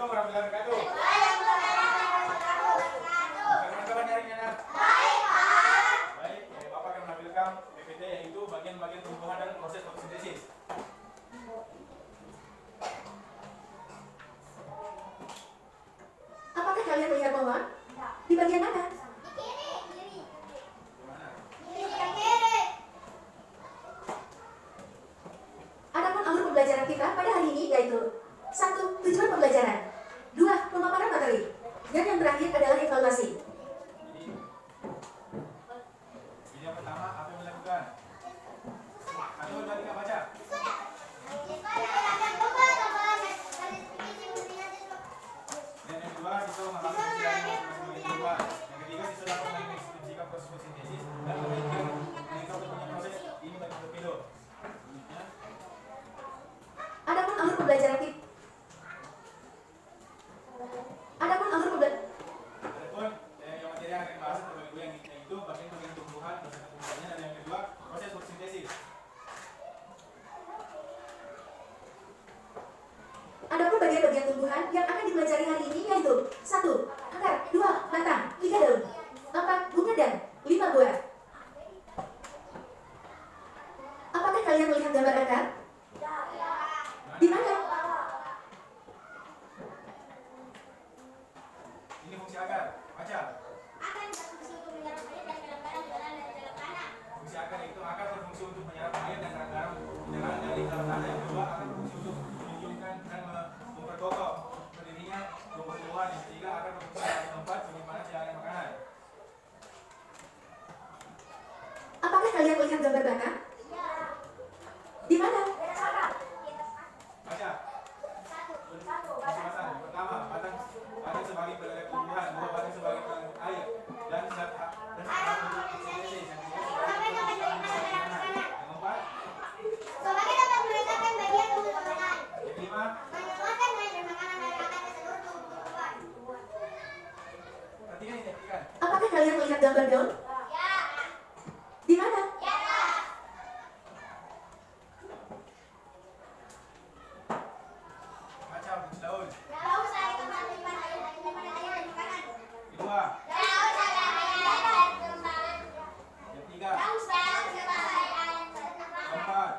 Assalamualaikum warahmatullahi wabarakatuh. Bagaimana kabarnya hari ini, anak? Baik, Pak. Baik, Bapak akan menampilkan PPT yaitu bagian-bagian tumbuhan dan proses fotosintesis. Apakah kalian melihat pohon? Di bagian mana? Di mana? Adapun alur pembelajaran kita pada hari ini yaitu 1. Tujuan pembelajaran, 2. Pemaparan materi, dan yang terakhir adalah evaluasi. Jadi yang pertama, apa yang dilakukan? Satu, dua, tiga, baca. Dan yang kedua, siswa memahami fungsi dari masing-masing tumbuhan. Yang ketiga, siswa dapat menginstruksikan proses fotosintesis dan mengikuti proses ini bagi torpedo. Adapun alur pembelajaran kita Adapun yang materi yang akan dibahas terbagi dua, yang itu bagian-bagian tumbuhan beserta tumbuhannya, dan yang kedua proses fotosintesis. Adapun bagian-bagian tumbuhan yang akan dipelajari hari ini yaitu 1. Akar, 2. Batang, 3. Daun, 4. Bunga dan 5. buah. Apakah kalian melihat gambar akar? Di mana? Ini fungsi akar. Baca. Fungsi akar itu akar berfungsi untuk menyerap air dan garam mineral dari dalam tanah. Yang kedua, akar berfungsi untuk menunjukkan dan memperkokoh berdirinya tumbuh-tumbuhan. Yang ketiga, akar berfungsi sebagai tempat penyimpanan cadangan makanan. Apakah kalian melihat gambar batang? Di mana? Baca. Masing-masing. Pertama, batang sebagai pelengkap tumbuhan, dua batang sebagai pelengkap air, dan satu untuk fotosintesis. Yang ketiga sebagai pelengkap makanan. Yang keempat, yang kelima, perhatikan ini, perhatikan. Apakah kalian melihat gambar daun? Di mana? Baca fungsi daun. Kedua, yang tiga, keempat,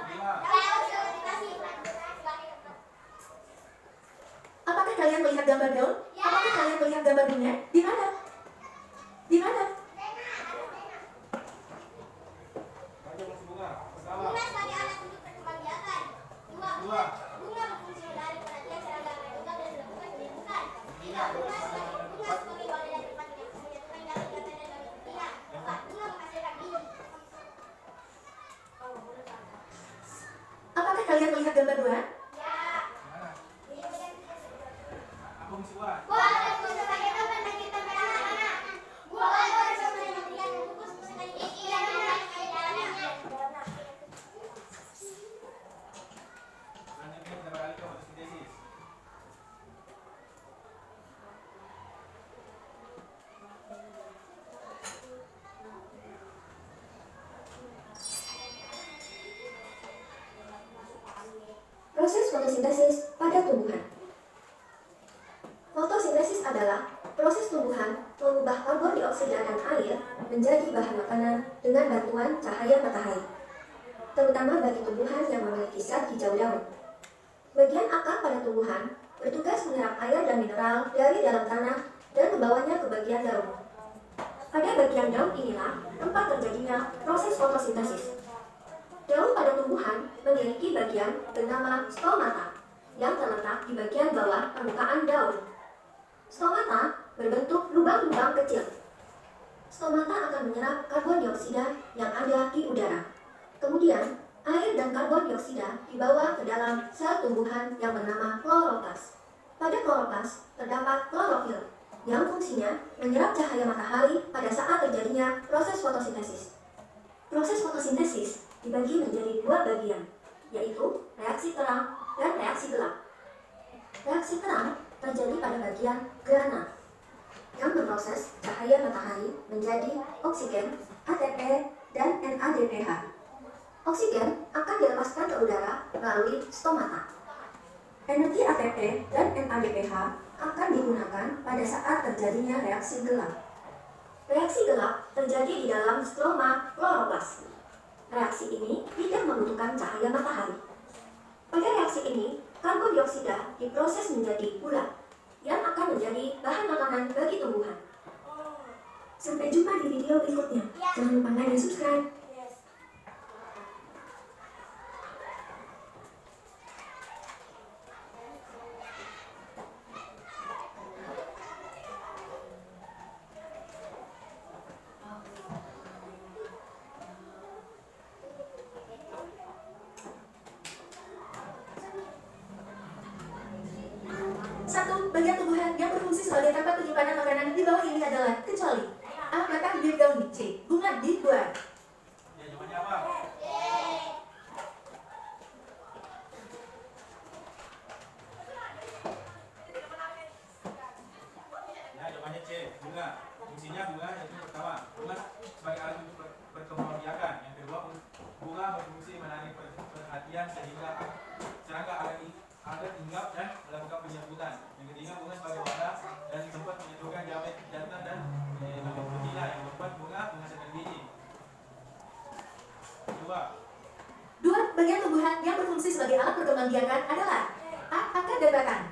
kelima. Apakah kalian melihat gambar daun? Apakah kalian melihat gambar bunga? Di mana? Di mana? Baca fungsi bunga. Pertama, dua, tiga, Apakah kalian melihat gambar buah? mana? Apa fungsi buah? Selanjutnya kita beralih ke fotosintesis. Proses fotosintesis pada tumbuhan. Fotosintesis adalah proses tumbuhan mengubah karbon dioksida dan air menjadi bahan makanan dengan bantuan cahaya matahari, terutama bagi tumbuhan yang memiliki zat hijau daun. Bagian akar pada tumbuhan bertugas menyerap air dan mineral dari dalam tanah dan membawanya ke bagian daun. Pada bagian daun inilah tempat terjadinya proses fotosintesis. Daun pada tumbuhan memiliki bagian bernama stomata yang terletak di bagian bawah permukaan daun. Stomata berbentuk lubang-lubang kecil. Stomata akan menyerap karbon dioksida yang ada di udara. Kemudian, air dan karbon dioksida dibawa ke dalam sel tumbuhan yang bernama kloroplas. Pada kloroplas terdapat klorofil yang fungsinya menyerap cahaya matahari pada saat terjadinya proses fotosintesis. Proses fotosintesis dibagi menjadi dua bagian, yaitu reaksi terang dan reaksi gelap. Reaksi terang terjadi pada bagian grana yang memproses cahaya matahari menjadi oksigen, ATP, dan NADPH. Oksigen akan dilepaskan ke udara melalui stomata. Energi ATP dan NADPH akan digunakan pada saat terjadinya reaksi gelap. Reaksi gelap terjadi di dalam stroma kloroplas. Reaksi ini tidak membutuhkan cahaya matahari. Pada reaksi ini, karbon dioksida diproses menjadi gula yang akan menjadi bahan makanan bagi tumbuhan. Sampai jumpa di video berikutnya. Jangan lupa like dan subscribe. Satu, bagian tumbuhan yang berfungsi sebagai tempat penyimpanan makanan di bawah ini adalah kecuali A. Batang di daun, C. Bunga di buah. Ya, jawabannya apa? Ya, jawabannya C. Bunga. Fungsinya bunga itu pertama, bunga sebagai alat untuk berkembangbiakan. Yang kedua, bunga berfungsi menarik perhatian sehingga serangga agar hinggap dan melakukan penyerbukan. Yang ketiga, bunga sebagai wadah dan tempat menyatukan jantan dan betina yang membuat bunga menghasilkan biji. Dua, bagian tumbuhan yang berfungsi sebagai alat perkembangbiakan adalah A. Akar dan batang,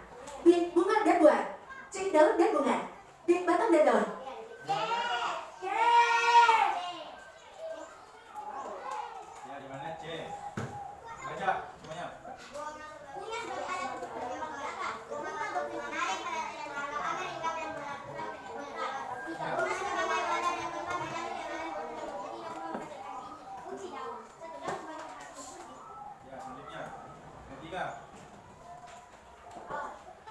B. Bunga dan buah, C. Daun dan bunga, D. Batang dan daun. Ya, di mana C? Baca semuanya. Ya, selanjutnya. Ketiga.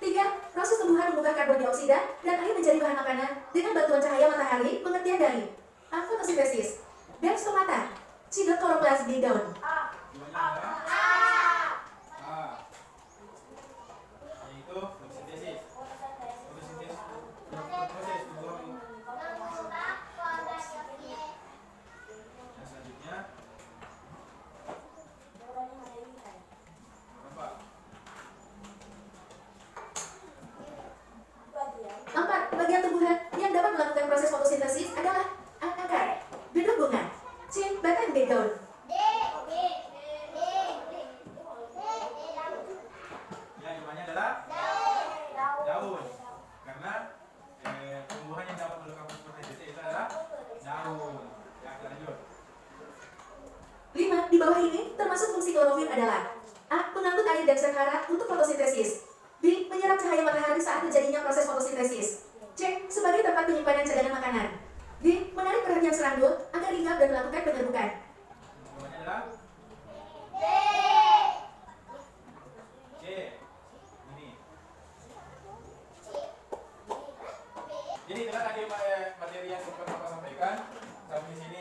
Tiga, proses tumbuhan mengubah karbon dioksida dan air menjadi bahan makanan dengan bantuan cahaya matahari pengertian dari A. Fotosintesis, B. Stomata, C. Kloroplas di daun. Jawabannya adalah A. Yaitu fotosintesis. Fotosintesis proses tumbuhan. Yang selanjutnya. Berapa? Empat, bagian tumbuhan yang dapat melakukan proses fotosintesis adalah A. Akar, B. Bunga, C. Batang, D. Daun. Ya, jawabannya adalah daun. Karena tumbuhan yang dapat melakukan fotosintesis itu adalah daun. Ya, kita lanjut. Lima, di bawah ini termasuk fungsi klorofil adalah A. Mengangkut air dan zat hara untuk fotosintesis, B. Menyerap cahaya matahari saat terjadinya proses fotosintesis, C. Sebagai tempat penyimpanan cadangan makanan, D. Menarik perhatian serangga agar hinggap dan melakukan penyerbukan. Jawabannya adalah C. Ini. Jadi itulah tadi materi yang sempat Bapak sampaikan. Sampai di sini